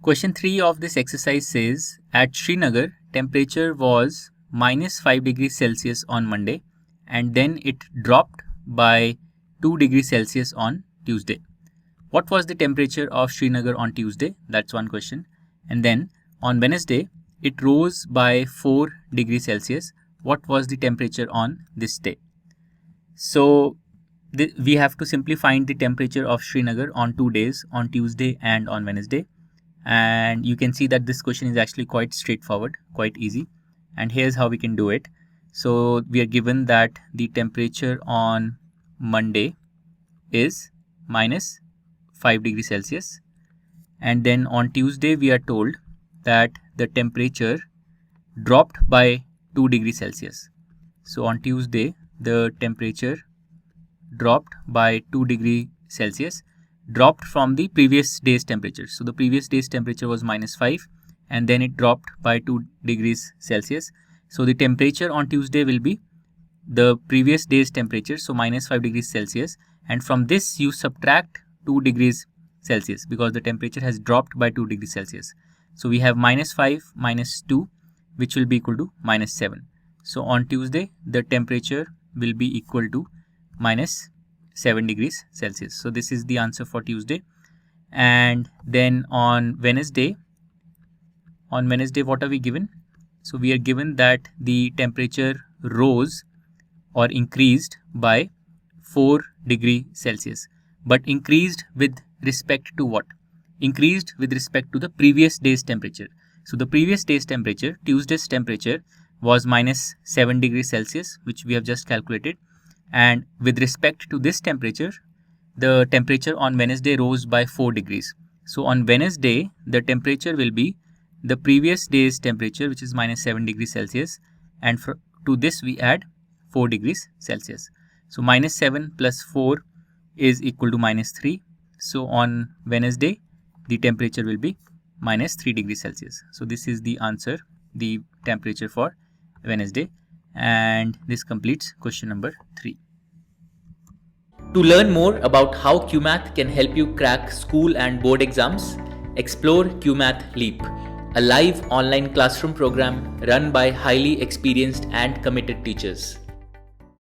Question 3 of this exercise says, at Srinagar, temperature was minus 5 degrees Celsius on Monday and then it dropped by 2 degrees Celsius on Tuesday. What was the temperature of Srinagar on Tuesday? That's one question. And then on Wednesday, it rose by 4 degrees Celsius. What was the temperature on this day? So we have to simply find the temperature of Srinagar on 2 days, on Tuesday and on Wednesday. And you can see that this question is actually quite straightforward, quite easy. And here's how we can do it. So we are given that the temperature on Monday is minus 5 degrees Celsius. And then on Tuesday, we are told that the temperature dropped by 2 degrees Celsius. So on Tuesday, the temperature dropped by 2 degrees Celsius, dropped from the previous day's temperature. So the previous day's temperature was minus 5 and then it dropped by 2 degrees Celsius. So the temperature on Tuesday will be the previous day's temperature, so minus 5 degrees Celsius, and from this you subtract 2 degrees Celsius because the temperature has dropped by 2 degrees Celsius. So we have minus 5 minus 2, which will be equal to minus 7. So on Tuesday, the temperature will be equal to minus 7 degrees Celsius. So this is the answer for Tuesday. And then on Wednesday, what are we given? So we are given that the temperature rose or increased by 4 degrees Celsius. But increased with respect to what? Increased with respect to the previous day's temperature. So the previous day's temperature, Tuesday's temperature, was minus 7 degrees Celsius, which we have just calculated. And with respect to this temperature, the temperature on Wednesday rose by 4 degrees. So on Wednesday, the temperature will be the previous day's temperature, which is minus 7 degrees Celsius. And to this, we add 4 degrees Celsius. So minus 7 plus 4 is equal to minus 3. So on Wednesday, the temperature will be minus 3 degrees Celsius. So this is the answer, the temperature for Wednesday. And this completes question number 3. To learn more about how QMath can help you crack school and board exams, explore QMath Leap, a live online classroom program run by highly experienced and committed teachers.